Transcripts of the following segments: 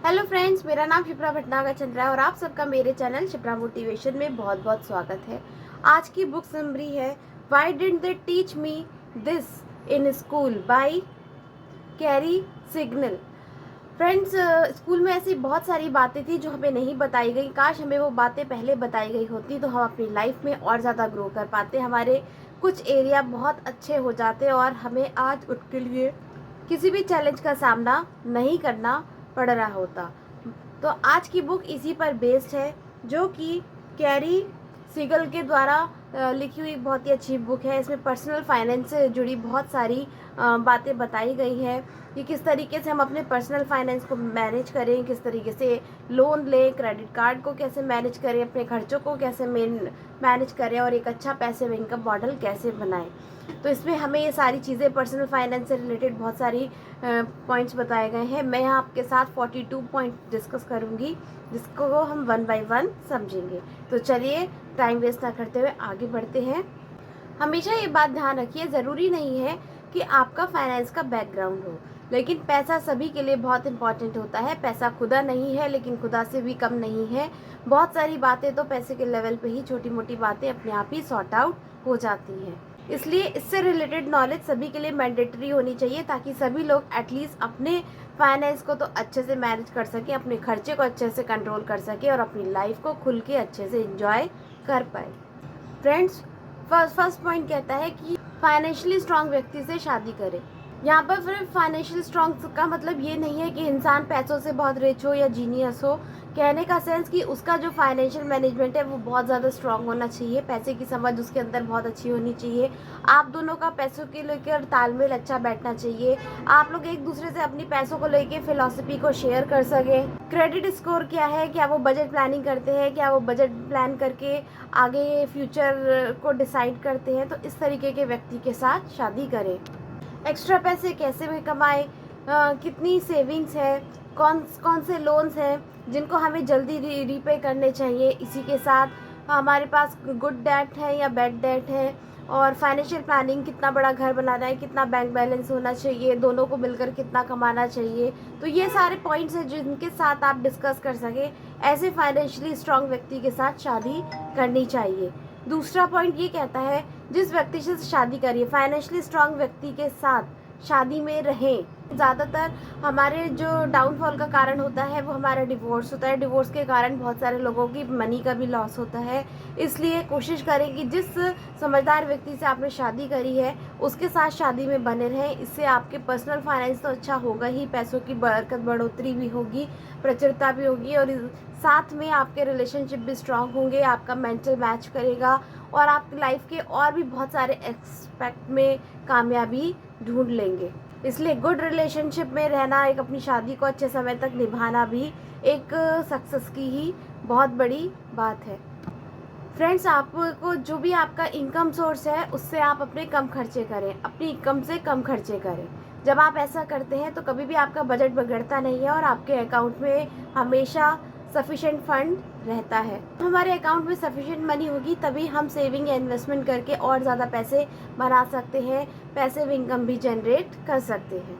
Hello friends, मेरा नाम शिप्रा भटनागर चंद्रा है और आप सबका मेरे चैनल शिप्रा मोटिवेशन में बहुत बहुत स्वागत है। आज की बुक समरी है why didn't they teach me this in school by carry signal. Friends, school में ऐसी बहुत सारी बातें थी जो हमें नहीं बताई गई। काश हमें वो बातें पहले बताई गई होती तो हम अपनी लाइफ में और ज़्यादा ग्रो कर पाते, हमारे कुछ एरिया बहुत अच्छे हो जाते और हमें आज उसके लिए किसी भी चैलेंज का सामना नहीं करना पड़ रहा होता। तो आज की बुक इसी पर बेस्ड है, जो कि कैरी सिगल के द्वारा लिखी हुई बहुत ही अच्छी बुक है। इसमें पर्सनल फाइनेंस से जुड़ी बहुत सारी बातें बताई गई है कि किस तरीके से हम अपने पर्सनल फाइनेंस को मैनेज करें, किस तरीके से लोन लें, क्रेडिट कार्ड को कैसे मैनेज करें, अपने खर्चों को कैसे मैनेज करें और एक अच्छा पैसिव इनकम मॉडल कैसे बनाएं। तो इसमें हमें ये सारी चीज़ें पर्सनल फाइनेंस से रिलेटेड बहुत सारी पॉइंट्स बताए गए हैं। मैं यहाँ आपके साथ 42 पॉइंट डिस्कस करूँगी, जिसको हम वन बाय वन समझेंगे। तो चलिए टाइम वेस्ट ना करते हुए आगे बढ़ते हैं। हमेशा ये बात ध्यान रखिए, ज़रूरी नहीं है कि आपका फाइनेंस का बैकग्राउंड हो, लेकिन पैसा सभी के लिए बहुत इंपॉर्टेंट होता है। पैसा खुदा नहीं है, लेकिन खुदा से भी कम नहीं है। बहुत सारी बातें तो पैसे के लेवल पे ही, छोटी मोटी बातें अपने आप ही सॉर्ट आउट हो जाती हैं। इसलिए इससे रिलेटेड नॉलेज सभी के लिए मैंडेटरी होनी चाहिए, ताकि सभी लोग एटलीस्ट अपने फाइनेंस को तो अच्छे से मैनेज कर सकें, अपने खर्चे को अच्छे से कंट्रोल कर सकें और अपनी लाइफ को खुल के अच्छे से एंजॉय कर पाए। फ्रेंड्स, फर्स्ट पॉइंट कहता है कि फाइनेंशियली स्ट्रांग व्यक्ति से शादी करें। यहाँ पर फिर फाइनेंशियल स्ट्रांग का मतलब ये नहीं है कि इंसान पैसों से बहुत रिच हो या जीनियस हो। कहने का सेंस कि उसका जो फाइनेंशियल मैनेजमेंट है वो बहुत ज़्यादा स्ट्रांग होना चाहिए, पैसे की समझ उसके अंदर बहुत अच्छी होनी चाहिए। आप दोनों का पैसों के लेकर तालमेल अच्छा बैठना चाहिए। आप लोग एक दूसरे से अपनी पैसों को लेकर फिलॉसफी को शेयर कर सकें। क्रेडिट स्कोर क्या है, क्या वो बजट प्लानिंग करते हैं, क्या वो बजट प्लान करके आगे फ्यूचर को डिसाइड करते हैं। तो इस तरीके के व्यक्ति के साथ शादी करें। एक्स्ट्रा पैसे कैसे भी कमाएं, कितनी सेविंग्स है, कौन कौन से लोन्स हैं जिनको हमें जल्दी रीपे करने चाहिए। इसी के साथ हमारे पास गुड डेट है या बैड डेट है, और फाइनेंशियल प्लानिंग, कितना बड़ा घर बनाना है, कितना बैंक बैलेंस होना चाहिए, दोनों को मिलकर कितना कमाना चाहिए। तो ये सारे पॉइंट्स हैं जिनके साथ आप डिस्कस कर सकें। ऐसे फाइनेंशियली स्ट्रांग व्यक्ति के साथ शादी करनी चाहिए। दूसरा पॉइंट ये कहता है, जिस व्यक्ति से शादी करिए फाइनेंशियली स्ट्रांग व्यक्ति के साथ शादी में रहें। ज़्यादातर हमारे जो डाउनफॉल का कारण होता है वो हमारा डिवोर्स होता है। डिवोर्स के कारण बहुत सारे लोगों की मनी का भी लॉस होता है। इसलिए कोशिश करें कि जिस समझदार व्यक्ति से आपने शादी करी है उसके साथ शादी में बने रहें। इससे आपके पर्सनल फाइनेंस तो अच्छा होगा ही, पैसों की बरकत बढ़ोतरी भी होगी, प्रचुरता भी होगी, और साथ में आपके रिलेशनशिप भी स्ट्रांग होंगे, आपका मेंटल मैच करेगा और आप लाइफ के और भी बहुत सारे एस्पेक्ट में कामयाबी ढूंढ लेंगे। इसलिए गुड रिलेशनशिप में रहना, एक अपनी शादी को अच्छे समय तक निभाना भी एक सक्सेस की ही बहुत बड़ी बात है। फ्रेंड्स, आपको जो भी आपका इनकम सोर्स है उससे आप अपने कम खर्चे करें, अपनी इनकम से कम खर्चे करें। जब आप ऐसा करते हैं तो कभी भी आपका बजट बिगड़ता नहीं है और आपके अकाउंट में हमेशा सफिशेंट फंड रहता है। हमारे अकाउंट में सफिशेंट मनी होगी तभी हम सेविंग या इन्वेस्टमेंट करके और ज़्यादा पैसे बना सकते हैं, पैसिव इनकम भी जनरेट कर सकते हैं।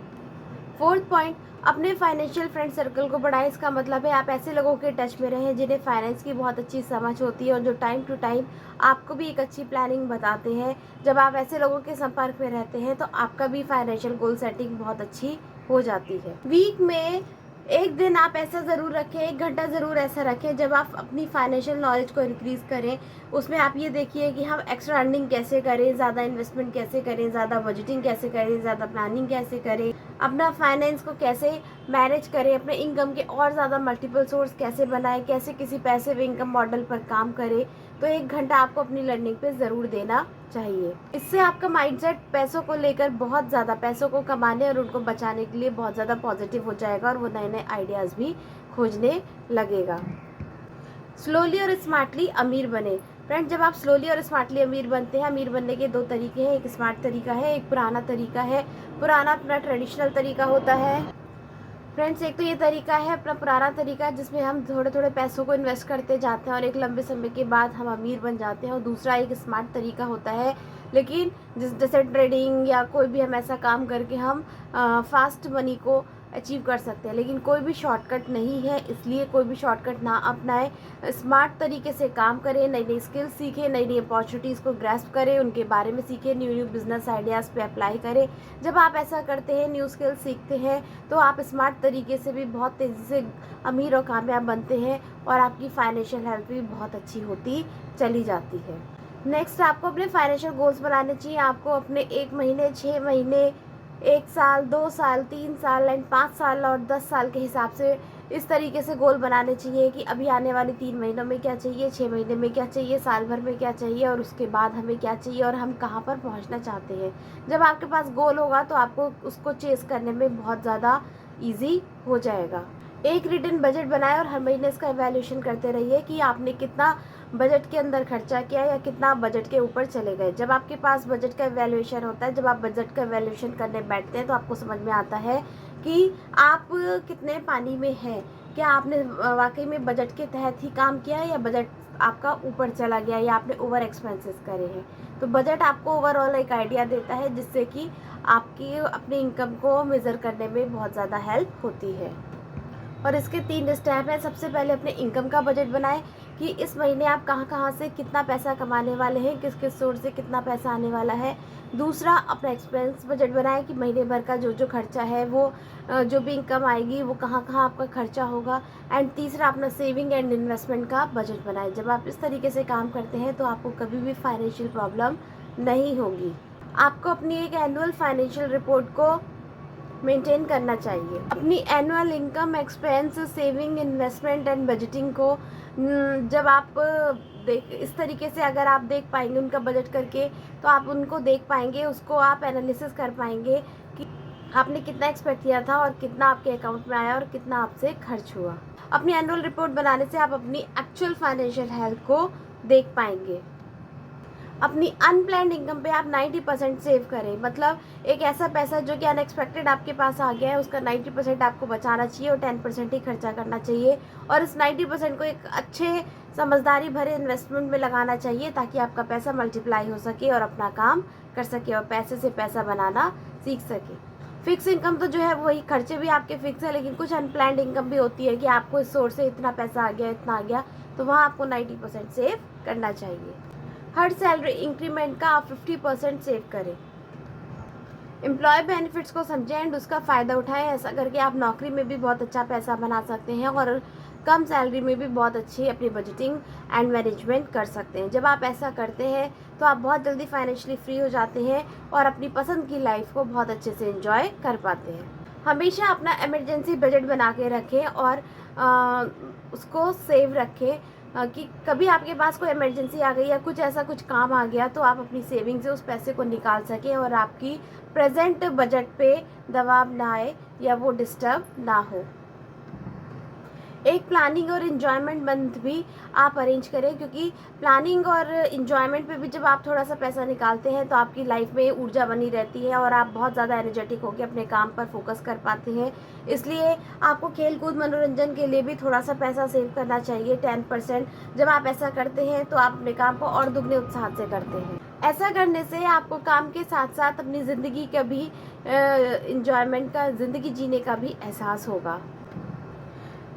फोर्थ पॉइंट, अपने फाइनेंशियल फ्रेंड सर्कल को बढ़ाएं। इसका मतलब है आप ऐसे लोगों के टच में रहें जिन्हें फाइनेंस की बहुत अच्छी समझ होती है और जो टाइम टू टाइम आपको भी एक अच्छी प्लानिंग बताते हैं। जब आप ऐसे लोगों के संपर्क में रहते हैं तो आपका भी फाइनेंशियल गोल सेटिंग बहुत अच्छी हो जाती है। वीक में एक दिन आप ऐसा ज़रूर रखें, 1 घंटा ज़रूर ऐसा रखें जब आप अपनी फाइनेंशियल नॉलेज को इंक्रीज़ करें। उसमें आप ये देखिए कि हम एक्स्ट्रा अर्निंग कैसे करें, ज़्यादा इन्वेस्टमेंट कैसे करें, ज़्यादा बजटिंग कैसे करें, ज़्यादा प्लानिंग कैसे करें, अपना फाइनेंस को कैसे मैनेज करें, अपने इनकम के और ज़्यादा मल्टीपल सोर्स कैसे बनाएं, कैसे किसी पैसिव इनकम मॉडल पर काम करें। तो 1 घंटा आपको अपनी लर्निंग पे ज़रूर देना चाहिए। इससे आपका माइंडसेट पैसों को लेकर बहुत ज़्यादा, पैसों को कमाने और उनको बचाने के लिए बहुत ज़्यादा पॉजिटिव हो जाएगा और वो नए नए आइडियाज़ भी खोजने लगेगा। स्लोली और स्मार्टली अमीर बने। फ्रेंड, जब आप स्लोली और स्मार्टली अमीर बनते हैं, अमीर बनने के 2 तरीके हैं, एक स्मार्ट तरीका है, एक पुराना तरीका है। पुराना अपना ट्रेडिशनल तरीका होता है। फ्रेंड्स, एक तो ये तरीका है अपना पुराना तरीका, जिसमें हम थोड़े थोड़े पैसों को इन्वेस्ट करते जाते हैं और एक लंबे समय के बाद हम अमीर बन जाते हैं। और दूसरा एक स्मार्ट तरीका होता है, लेकिन जैसे ट्रेडिंग या कोई भी हम ऐसा काम करके हम फास्ट मनी को अचीव कर सकते हैं। लेकिन कोई भी शॉर्टकट नहीं है, इसलिए कोई भी शॉर्टकट ना अपनाएं। स्मार्ट तरीके से काम करें, नई नई स्किल्स सीखें, नई नई अपॉर्चुनिटीज़ को ग्रैस्प करें, उनके बारे में सीखें, न्यू न्यू बिजनेस आइडियाज़ पे अप्लाई करें। जब आप ऐसा करते हैं, न्यू स्किल्स सीखते हैं, तो आप स्मार्ट तरीके से भी बहुत तेज़ी से अमीर और कामयाब बनते हैं और आपकी फाइनेंशियल हेल्थ भी बहुत अच्छी होती चली जाती है। नेक्स्ट, आपको अपने फाइनेंशियल गोल्स बनाने चाहिए। आपको अपने 1 महीने, 6 महीने, 1 साल, 2 साल, 3 साल एंड 5 साल और 10 साल के हिसाब से इस तरीके से गोल बनाने चाहिए कि अभी आने वाले 3 महीनों में क्या चाहिए, 6 महीने में क्या चाहिए, साल भर में क्या चाहिए और उसके बाद हमें क्या चाहिए और हम कहाँ पर पहुँचना चाहते हैं। जब आपके पास गोल होगा तो आपको उसको चेस करने में बहुत ज़्यादा ईजी हो जाएगा। एक रिटन बजट बनाएं और हर महीने इसका इवैल्यूएशन करते रहिए कि आपने कितना बजट के अंदर खर्चा किया या कितना बजट के ऊपर चले गए। जब आपके पास बजट का इवैल्यूएशन होता है, जब आप बजट का इवैल्यूएशन करने बैठते हैं, तो आपको समझ में आता है कि आप कितने पानी में हैं। क्या आपने वाकई में बजट के तहत ही काम किया है या बजट आपका ऊपर चला गया या आपने ओवर एक्सपेंसेस करे हैं। तो बजट आपको ओवरऑल एक आइडिया देता है जिससे कि आपकी अपनी इनकम को मेज़र करने में बहुत ज़्यादा हेल्प होती है। और इसके 3 स्टेप हैं। सबसे पहले अपने इनकम का बजट बनाएं कि इस महीने आप कहाँ से कितना पैसा कमाने वाले हैं, किस किस सोर्स से कितना पैसा आने वाला है। दूसरा, अपना एक्सपेंस बजट बनाएं कि महीने भर का जो खर्चा है वो जो भी इनकम आएगी वो कहाँ आपका खर्चा होगा। एंड तीसरा, अपना सेविंग एंड इन्वेस्टमेंट का बजट बनाएं। जब आप इस तरीके से काम करते हैं तो आपको कभी भी फाइनेंशियल प्रॉब्लम नहीं होगी। आपको अपनी एक एनुअल फाइनेंशियल रिपोर्ट को मेंटेन करना चाहिए। अपनी annual income, expense, saving, investment and budgeting को जब आप इस तरीके से अगर आप देख पाएंगे उनका बजट करके, तो आप उनको देख पाएंगे, उसको आप एनालिसिस कर पाएंगे कि आपने कितना एक्सपेक्ट किया था और कितना आपके अकाउंट में आया और कितना आपसे खर्च हुआ। अपनी एनुअल रिपोर्ट बनाने से आप अपनी एक्चुअल फाइनेंशियल हेल्थ को देख पाएंगे। अपनी अनप्लैन्ड इनकम पे आप 90% सेव करें। मतलब एक ऐसा पैसा जो कि अनएक्सपेक्टेड आपके पास आ गया है, उसका 90% आपको बचाना चाहिए और 10% ही खर्चा करना चाहिए। और इस 90% को एक अच्छे समझदारी भरे इन्वेस्टमेंट में लगाना चाहिए ताकि आपका पैसा मल्टीप्लाई हो सके और अपना काम कर सके और पैसे से पैसा बनाना सीख सके। फिक्स इनकम तो जो है वही, खर्चे भी आपके फिक्स है, लेकिन कुछ अनप्लैन्ड इनकम भी होती है कि आपको इस सोर्स से इतना पैसा आ गया, इतना आ गया, तो वहाँ आपको 90% सेव करना चाहिए। हर सैलरी इंक्रीमेंट का आप 50% सेव करें। एम्प्लॉय बेनिफिट्स को समझें एंड उसका फ़ायदा उठाएं। ऐसा करके आप नौकरी में भी बहुत अच्छा पैसा बना सकते हैं और कम सैलरी में भी बहुत अच्छी अपनी बजटिंग एंड मैनेजमेंट कर सकते हैं। जब आप ऐसा करते हैं तो आप बहुत जल्दी फाइनेंशियली फ्री हो जाते हैं और अपनी पसंद की लाइफ को बहुत अच्छे से एंजॉय कर पाते हैं। हमेशा अपना इमरजेंसी बजट बना के रखें और उसको सेव रखें कि कभी आपके पास कोई इमरजेंसी आ गई या कुछ ऐसा कुछ काम आ गया तो आप अपनी सेविंग से उस पैसे को निकाल सकें और आपकी प्रेजेंट बजट पे दबाव ना आए या वो डिस्टर्ब ना हो। एक प्लानिंग और इन्जॉयमेंट मंथ भी आप अरेंज करें, क्योंकि प्लानिंग और इन्जॉयमेंट पे भी जब आप थोड़ा सा पैसा निकालते हैं तो आपकी लाइफ में ऊर्जा बनी रहती है और आप बहुत ज़्यादा एनर्जेटिक होकर अपने काम पर फोकस कर पाते हैं। इसलिए आपको खेल कूद मनोरंजन के लिए भी थोड़ा सा पैसा सेव करना चाहिए, 10%। जब आप ऐसा करते हैं तो आप अपने काम को और दुगने उत्साह से करते हैं। ऐसा करने से आपको काम के साथ साथ अपनी ज़िंदगी का भी इन्जॉयमेंट का, ज़िंदगी जीने का भी एहसास होगा।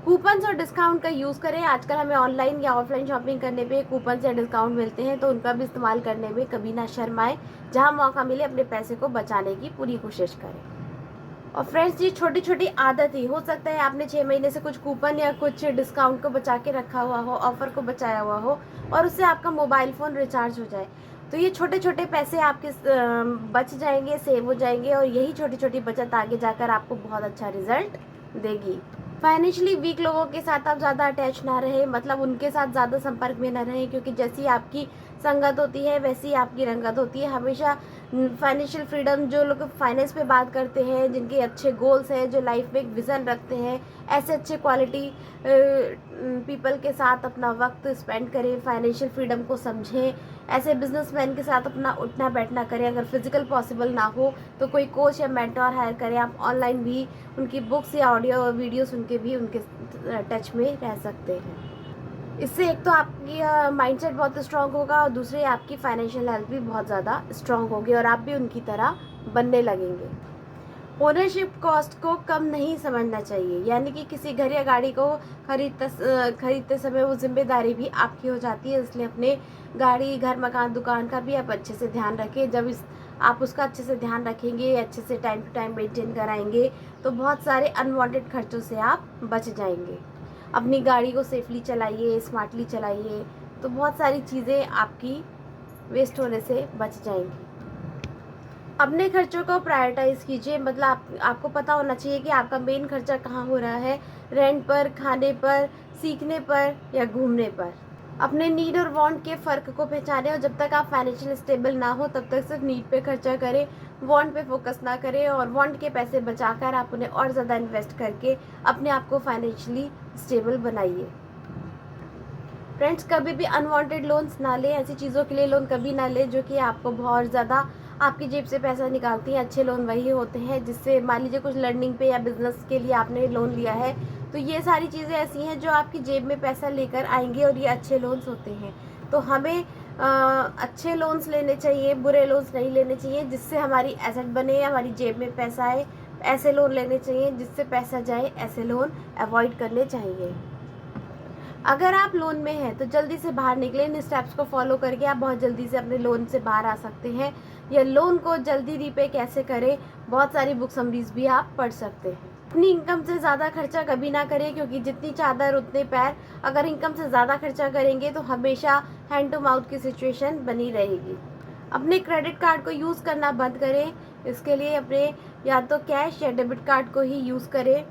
कूपन्स और डिस्काउंट का यूज़ करें। आजकल हमें ऑनलाइन या ऑफलाइन शॉपिंग करने पे कूपन्स या डिस्काउंट मिलते हैं, तो उनका भी इस्तेमाल करने में कभी ना शर्माएं। जहां मौका मिले अपने पैसे को बचाने की पूरी कोशिश करें। और फ्रेंड्स, ये छोटी छोटी आदत ही हो सकता है आपने 6 महीने से कुछ कूपन या कुछ डिस्काउंट को बचा के रखा हुआ हो, ऑफर को बचाया हुआ हो और उससे आपका मोबाइल फ़ोन रिचार्ज हो जाए, तो ये छोटे छोटे पैसे आपके बच जाएंगे, सेव हो जाएंगे और यही छोटी छोटी बचत आगे जाकर आपको बहुत अच्छा रिजल्ट देगी। फाइनेंशियली वीक लोगों के साथ आप ज़्यादा अटैच ना रहे, मतलब उनके साथ ज़्यादा संपर्क में ना रहें, क्योंकि जैसी आपकी संगत होती है वैसी आपकी रंगत होती है। हमेशा फाइनेंशियल फ्रीडम, जो लोग फाइनेंस पे बात करते हैं, जिनके अच्छे गोल्स हैं, जो लाइफ में एक विज़न रखते हैं, ऐसे अच्छे क्वालिटी पीपल के साथ अपना वक्त स्पेंड करें, फाइनेंशियल फ्रीडम को समझें। ऐसे बिजनेसमैन के साथ अपना उठना बैठना करें। अगर फिजिकल पॉसिबल ना हो तो कोई कोच या मेंटोर हायर करें। आप ऑनलाइन भी उनकी बुक्स या ऑडियो वीडियो सुन के भी उनके टच में रह सकते हैं। इससे एक तो आपकी माइंडसेट बहुत स्ट्रांग होगा और दूसरे आपकी फाइनेंशियल हेल्थ भी बहुत ज़्यादा स्ट्रांग होगी और आप भी उनकी तरह बनने लगेंगे। ओनरशिप कॉस्ट को कम नहीं समझना चाहिए, यानी कि किसी घर या गाड़ी को खरीदते समय वो जिम्मेदारी भी आपकी हो जाती है। इसलिए अपने गाड़ी, घर, मकान, दुकान का भी आप अच्छे से ध्यान रखें। जब आप उसका अच्छे से ध्यान रखेंगे, अच्छे से टाइम टू टाइम मेंटेन कराएंगे, तो बहुत सारे अनवांटेड खर्चों से आप बच जाएंगे। अपनी गाड़ी को सेफली चलाइए, स्मार्टली चलाइए, तो बहुत सारी चीज़ें आपकी वेस्ट होने से बच जाएंगी। अपने खर्चों को प्रायोरिटाइज कीजिए, मतलब आपको पता होना चाहिए कि आपका मेन खर्चा कहाँ हो रहा है, रेंट पर, खाने पर, सीखने पर या घूमने पर। अपने नीड और वांट के फ़र्क को पहचानें, और जब तक आप फाइनेंशियल स्टेबल ना हो तब तक सिर्फ नीड पे खर्चा करें, वांट पे फोकस ना करें, और वांट के पैसे बचाकर आप उन्हें और ज़्यादा इन्वेस्ट करके अपने आप को फाइनेंशियली स्टेबल बनाइए। फ्रेंड्स, कभी भी अनवांटेड लोन्स ना लें, ऐसी चीज़ों के लिए लोन कभी ना लें जो कि आपको बहुत ज़्यादा आपकी जेब से पैसा निकालती हैं। अच्छे लोन वही होते हैं जिससे, मान लीजिए कुछ लर्निंग पे या बिजनेस के लिए आपने लोन लिया है, तो ये सारी चीज़ें ऐसी हैं जो आपकी जेब में पैसा लेकर आएंगी, और ये अच्छे लोन्स होते हैं। तो हमें अच्छे लोन्स लेने चाहिए, बुरे लोन्स नहीं लेने चाहिए। जिससे हमारी एसेट बने, हमारी जेब में पैसा आए, ऐसे लोन लेने चाहिए। जिससे पैसा जाए, ऐसे लोन अवॉइड करने चाहिए। अगर आप लोन में हैं तो जल्दी से बाहर निकलें। इन स्टेप्स को फॉलो करके आप बहुत जल्दी से अपने लोन से बाहर आ सकते हैं। या लोन को जल्दी रीपे कैसे करें, बहुत सारी बुक समरीज भी आप पढ़ सकते हैं। अपनी इनकम से ज़्यादा खर्चा कभी ना करें, क्योंकि जितनी चादर उतने पैर। अगर इनकम से ज़्यादा खर्चा करेंगे तो हमेशा हैंड टू माउथ की सिचुएशन बनी रहेगी। अपने क्रेडिट कार्ड को यूज़ करना बंद करें। इसके लिए अपने या तो कैश या डेबिट कार्ड को ही यूज़ करें,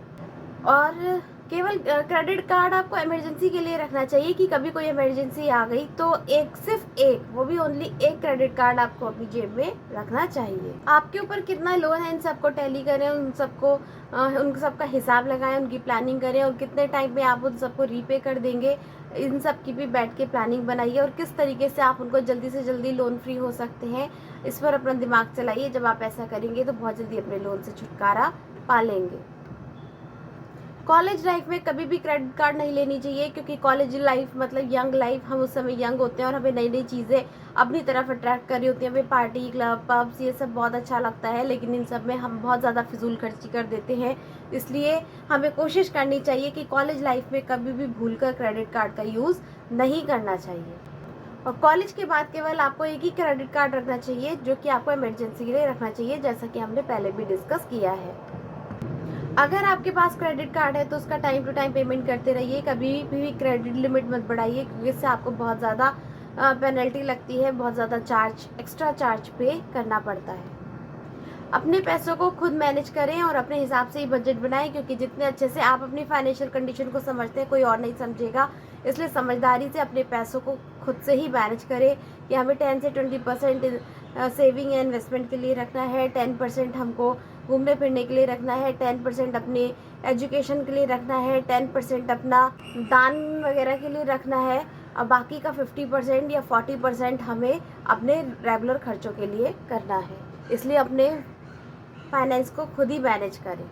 और केवल क्रेडिट कार्ड आपको इमरजेंसी के लिए रखना चाहिए कि कभी कोई इमरजेंसी आ गई तो सिर्फ एक, वो भी ओनली एक क्रेडिट कार्ड आपको अपनी जेब में रखना चाहिए। आपके ऊपर कितना लोन है, इन सबको टैली करें, उन सबका हिसाब लगाएं, उनकी प्लानिंग करें, और कितने टाइम में आप उन सबको रीपे कर देंगे, इन सब की भी बैठ के प्लानिंग बनाइए। और किस तरीके से आप उनको जल्दी से जल्दी लोन फ्री हो सकते हैं, इस पर अपना दिमाग चलाइए। जब आप ऐसा करेंगे तो बहुत जल्दी अपने लोन से छुटकारा पा लेंगे। कॉलेज लाइफ में कभी भी क्रेडिट कार्ड नहीं लेनी चाहिए, क्योंकि कॉलेज लाइफ मतलब यंग लाइफ, हम उस समय यंग होते हैं और हमें नई नई चीज़ें अपनी तरफ अट्रैक्ट कर रही होती हैं। हमें पार्टी, क्लब, पब्स, ये सब बहुत अच्छा लगता है, लेकिन इन सब में हम बहुत ज़्यादा फिजूल खर्ची कर देते हैं। इसलिए हमें कोशिश करनी चाहिए कि कॉलेज लाइफ में कभी भी भूलकर क्रेडिट कार्ड का यूज़ नहीं करना चाहिए। और कॉलेज के बाद केवल आपको एक ही क्रेडिट कार्ड रखना चाहिए, जो कि आपको इमरजेंसी के लिए रखना चाहिए, जैसा कि हमने पहले भी डिस्कस किया है। अगर आपके पास क्रेडिट कार्ड है तो उसका टाइम टू टाइम पेमेंट करते रहिए। कभी भी क्रेडिट लिमिट मत बढ़ाइए, क्योंकि इससे आपको बहुत ज़्यादा पेनल्टी लगती है, बहुत ज़्यादा एक्स्ट्रा चार्ज पे करना पड़ता है। अपने पैसों को खुद मैनेज करें और अपने हिसाब से ही बजट बनाएं, क्योंकि जितने अच्छे से आप अपनी फाइनेंशियल कंडीशन को समझते हैं, कोई और नहीं समझेगा। इसलिए समझदारी से अपने पैसों को खुद से ही मैनेज करें कि हमें 10 से 20% सेविंग या इन्वेस्टमेंट के लिए रखना है, 10% हमको घूमने फिरने के लिए रखना है, 10% अपने एजुकेशन के लिए रखना है, 10% अपना दान वगैरह के लिए रखना है, और बाकी का 50% या 40% हमें अपने रेगुलर खर्चों के लिए करना है। इसलिए अपने फाइनेंस को खुद ही मैनेज करें,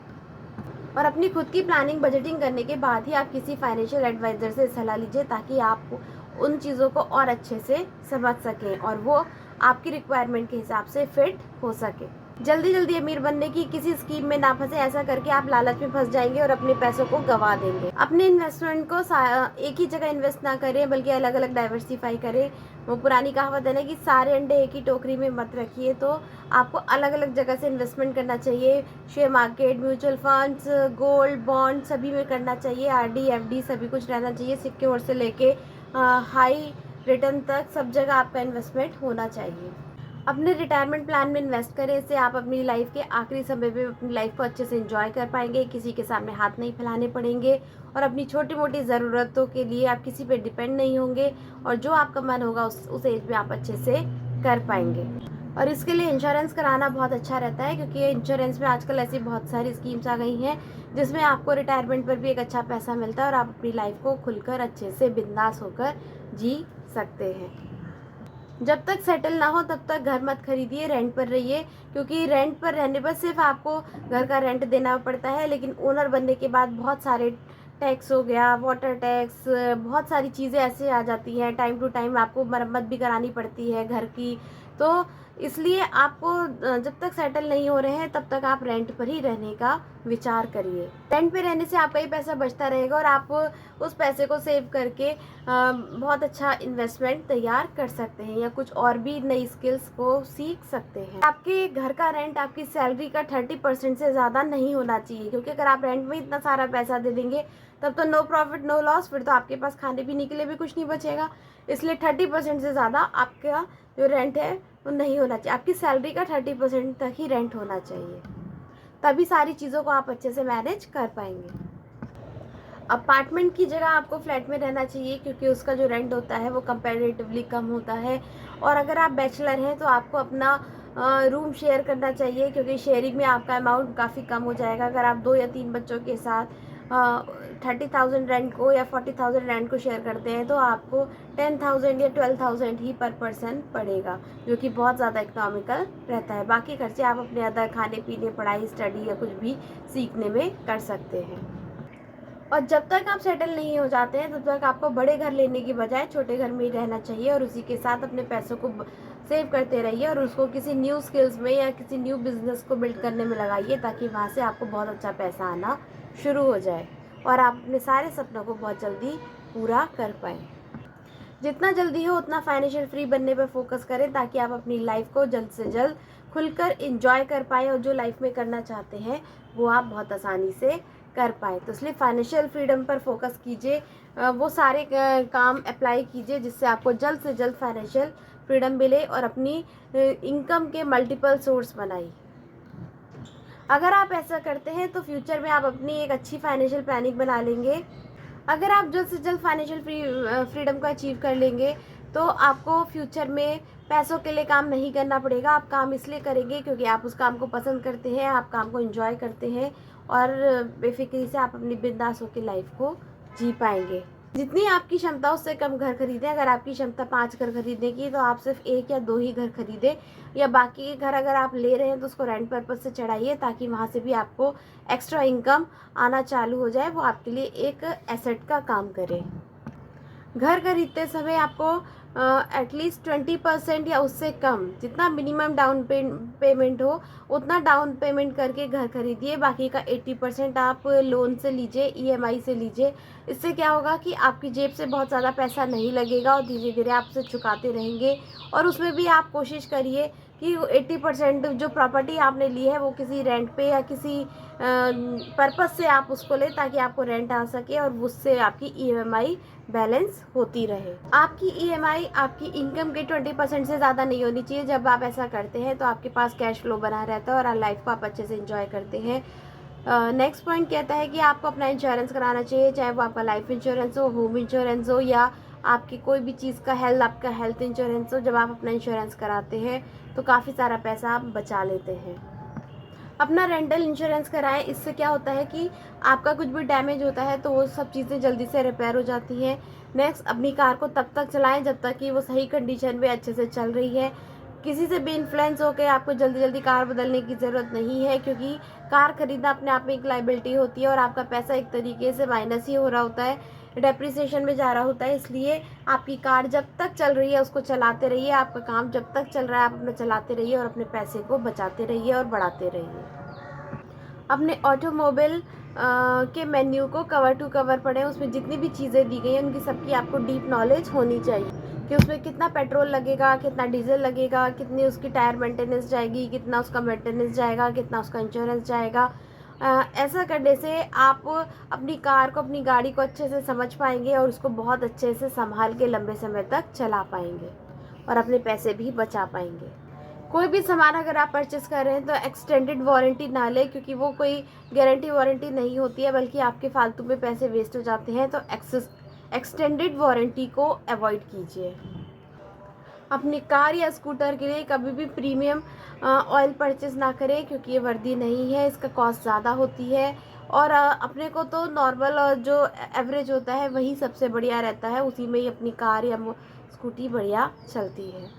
और अपनी खुद की प्लानिंग, बजटिंग करने के बाद ही आप किसी फाइनेंशियल एडवाइज़र से सलाह लीजिए, ताकि आप उन चीज़ों को और अच्छे से समझ सकें और वो आपकी रिक्वायरमेंट के हिसाब से फिट हो सके। जल्दी जल्दी अमीर बनने की किसी स्कीम में ना फंसे, ऐसा करके आप लालच में फंस जाएंगे और अपने पैसों को गंवा देंगे। अपने इन्वेस्टमेंट को एक ही जगह इन्वेस्ट ना करें, बल्कि अलग अलग डाइवर्सिफाई करें। वो पुरानी कहावत है ना कि सारे अंडे एक ही टोकरी में मत रखिए, तो आपको अलग अलग जगह से इन्वेस्टमेंट करना चाहिए। Share market, mutual funds, gold, bond सभी में करना चाहिए। आरडी, एफडी सभी कुछ रहना चाहिए। सिक्योर से लेके हाई रिटर्न तक सब जगह आपका इन्वेस्टमेंट होना चाहिए। अपने रिटायरमेंट प्लान में इन्वेस्ट करें, इससे आप अपनी लाइफ के आखिरी समय में अपनी लाइफ को अच्छे से एंजॉय कर पाएंगे, किसी के सामने हाथ नहीं फैलाने पड़ेंगे, और अपनी छोटी मोटी ज़रूरतों के लिए आप किसी पे डिपेंड नहीं होंगे, और जो आपका मन होगा उस एज में आप अच्छे से कर पाएंगे। और इसके लिए इंश्योरेंस कराना बहुत अच्छा रहता है, क्योंकि इंश्योरेंस में आजकल ऐसी बहुत सारी स्कीम्स आ गई हैं जिसमें आपको रिटायरमेंट पर भी एक अच्छा पैसा मिलता है, और आप अपनी लाइफ को खुलकर अच्छे से बिंदास होकर जी सकते हैं। जब तक सेटल ना हो तब तक घर मत खरीदिए, रेंट पर रहिए, क्योंकि रेंट पर रहने पर सिर्फ आपको घर का रेंट देना पड़ता है, लेकिन ओनर बनने के बाद बहुत सारे टैक्स हो गया, वाटर टैक्स, बहुत सारी चीज़ें ऐसे आ जाती हैं। टाइम टू टाइम आपको मरम्मत भी करानी पड़ती है घर की, तो इसलिए आपको जब तक सेटल नहीं हो रहे हैं तब तक आप रेंट पर ही रहने का विचार करिए। रेंट पे रहने से आपका ही पैसा बचता रहेगा और आप उस पैसे को सेव करके बहुत अच्छा इन्वेस्टमेंट तैयार कर सकते हैं या कुछ और भी नई स्किल्स को सीख सकते हैं। आपके घर का रेंट आपकी सैलरी का 30% से ज़्यादा नहीं होना चाहिए, क्योंकि अगर आप रेंट में इतना सारा पैसा दे देंगे तब तो नो प्रॉफिट नो लॉस, फिर तो आपके पास खाने पीने के लिए भी कुछ नहीं बचेगा। इसलिए 30% से ज़्यादा आपका जो रेंट है वो नहीं होना चाहिए। आपकी सैलरी का 30% तक ही रेंट होना चाहिए, तभी सारी चीज़ों को आप अच्छे से मैनेज कर पाएंगे। अपार्टमेंट की जगह आपको फ्लैट में रहना चाहिए, क्योंकि उसका जो रेंट होता है वो कंपैरेटिवली कम होता है। और अगर आप बैचलर हैं तो आपको अपना रूम शेयर करना चाहिए, क्योंकि शेयरिंग में आपका अमाउंट काफ़ी कम हो जाएगा। अगर आप 2 या 3 बच्चों के साथ 30,000 रेंट को या 40,000 रेंट को शेयर करते हैं तो आपको 10,000 या 12,000 ही पर पर्सन पड़ेगा, जो कि बहुत ज़्यादा इकोनॉमिकल रहता है। बाकी खर्चे आप अपने अदर खाने पीने, पढ़ाई, स्टडी या कुछ भी सीखने में कर सकते हैं। और जब तक आप सेटल नहीं हो जाते हैं तब तक आपको बड़े घर लेने की बजाय छोटे घर में ही रहना चाहिए और उसी के साथ अपने पैसों को सेव करते रहिए और उसको किसी न्यू स्किल्स में या किसी न्यू बिजनेस को बिल्ड करने में लगाइए, ताकि वहाँ से आपको बहुत अच्छा पैसा आना शुरू हो जाए और आप अपने सारे सपनों को बहुत जल्दी पूरा कर पाएँ। जितना जल्दी हो उतना फाइनेंशियल फ्री बनने पर फोकस करें, ताकि आप अपनी लाइफ को जल्द से जल्द खुलकर इंजॉय कर पाएँ और जो लाइफ में करना चाहते हैं वो आप बहुत आसानी से कर पाए। तो इसलिए फाइनेंशियल फ्रीडम पर फोकस कीजिए, वो सारे काम अप्लाई कीजिए जिससे आपको जल्द से जल्द फाइनेंशियल फ्रीडम मिले और अपनी इनकम के मल्टीपल सोर्स बनाइए। अगर आप ऐसा करते हैं तो फ्यूचर में आप अपनी एक अच्छी फाइनेंशियल प्लानिंग बना लेंगे। अगर आप जल्द से जल्द फाइनेंशियल फ्रीडम को अचीव कर लेंगे तो आपको फ्यूचर में पैसों के लिए काम नहीं करना पड़ेगा। आप काम इसलिए करेंगे क्योंकि आप उस काम को पसंद करते हैं, आप काम को एंजॉय करते हैं और बेफिक्री से आप अपनी बिंदास होकर लाइफ को जी पाएंगे। जितनी आपकी क्षमता उससे कम घर खरीदें। अगर आपकी क्षमता 5 घर खरीदने की तो आप सिर्फ 1 या 2 ही घर खरीदें, या बाकी के घर अगर आप ले रहे हैं तो उसको रेंट पर्पज से चढ़ाइए, ताकि वहाँ से भी आपको एक्स्ट्रा इनकम आना चालू हो जाए, वो आपके लिए एक एसेट का काम करे। घर खरीदते समय आपको एटलीस्ट 20% या उससे कम, जितना मिनिमम डाउन पेमेंट हो उतना डाउन पेमेंट करके घर खरीदिए। बाकी का 80% आप लोन से लीजिए, EMI से लीजिए। इससे क्या होगा कि आपकी जेब से बहुत ज़्यादा पैसा नहीं लगेगा और धीरे धीरे आप उसे चुकाते रहेंगे। और उसमें भी आप कोशिश करिए कि 80% जो प्रॉपर्टी आपने ली है वो किसी रेंट पे या किसी पर्पस से आप उसको लें, ताकि आपको रेंट आ सके और उससे आपकी EMI बैलेंस होती रहे। आपकी EMI आपकी इनकम के 20% से ज़्यादा नहीं होनी चाहिए। जब आप ऐसा करते हैं तो आपके पास कैश फ्लो बना रहता है और लाइफ को आप अच्छे से एंजॉय करते हैं। नेक्स्ट पॉइंट कहता है कि आपको अपना इंश्योरेंस कराना चाहिए, चाहे वो आपका लाइफ इंश्योरेंस हो, होम इंश्योरेंस हो या आपकी कोई भी चीज़ का आपका हेल्थ इंश्योरेंस हो। जब आप अपना इंश्योरेंस कराते हैं तो काफ़ी सारा पैसा आप बचा लेते हैं। अपना रेंटल इंश्योरेंस कराएं। इससे क्या होता है कि आपका कुछ भी डैमेज होता है तो वो सब चीज़ें जल्दी से रिपेयर हो जाती हैं। नेक्स्ट, अपनी कार को तब तक चलाएं जब तक कि वो सही कंडीशन में अच्छे से चल रही है। किसी से भी इन्फ्लुएंस होकर आपको जल्दी जल्दी कार बदलने की ज़रूरत नहीं है, क्योंकि कार खरीदना अपने आप में एक लाइबिलिटी होती है और आपका पैसा एक तरीके से माइनस ही हो रहा होता है, डेप्रिसिएशन में जा रहा होता है। इसलिए आपकी कार जब तक चल रही है उसको चलाते रहिए, आपका काम जब तक चल रहा है आप अपना चलाते रहिए और अपने पैसे को बचाते रहिए और बढ़ाते रहिए। अपने ऑटोमोबाइल के मेन्यू को कवर टू कवर पढ़ें। उसमें जितनी भी चीज़ें दी गई हैं उनकी सबकी आपको डीप नॉलेज होनी चाहिए कि उसमें कितना पेट्रोल लगेगा, कितना डीजल लगेगा, कितनी उसकी टायर मेंटेनेंस जाएगी, कितना उसका मेंटेनेंस जाएगा, कितना उसका इंश्योरेंस जाएगा। ऐसा करने से आप अपनी कार को, अपनी गाड़ी को अच्छे से समझ पाएंगे और उसको बहुत अच्छे से संभाल के लंबे समय तक चला पाएंगे और अपने पैसे भी बचा पाएंगे। कोई भी सामान अगर आप परचेस कर रहे हैं तो एक्सटेंडेड वारंटी ना लें, क्योंकि वो कोई गारंटी वारंटी नहीं होती है, बल्कि आपके फालतू में पैसे वेस्ट हो जाते हैं। तो एक्सटेंडेड वारंटी को अवॉइड कीजिए। अपनी कार या स्कूटर के लिए कभी भी प्रीमियम ऑयल परचेस ना करें, क्योंकि ये वर्दी नहीं है, इसका कॉस्ट ज़्यादा होती है। और अपने को तो नॉर्मल जो एवरेज होता है वही सबसे बढ़िया रहता है, उसी में ही अपनी कार या स्कूटी बढ़िया चलती है।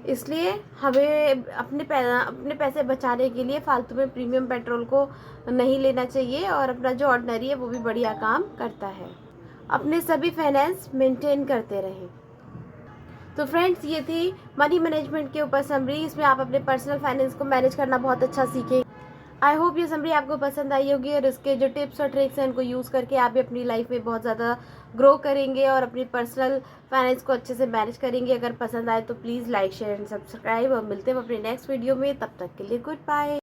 इसलिए हमें अपने पैसे बचाने के लिए फालतू में प्रीमियम पेट्रोल को नहीं लेना चाहिए और अपना जो ऑर्डिनरी है वो भी बढ़िया काम करता है। अपने सभी फाइनेंस मेंटेन करते रहें। तो फ्रेंड्स, ये थी मनी मैनेजमेंट के ऊपर समरी। इसमें आप अपने पर्सनल फाइनेंस को मैनेज करना बहुत अच्छा सीखें। आई होप ये समरी आपको पसंद आई होगी और इसके जो टिप्स और ट्रिक्स हैं उनको यूज़ करके आप भी अपनी लाइफ में बहुत ज़्यादा ग्रो करेंगे और अपनी पर्सनल फाइनेंस को अच्छे से मैनेज करेंगे। अगर पसंद आए तो please like share and subscribe, और मिलते हैं अपने नेक्स्ट वीडियो में। तब तक के लिए गुड बाय।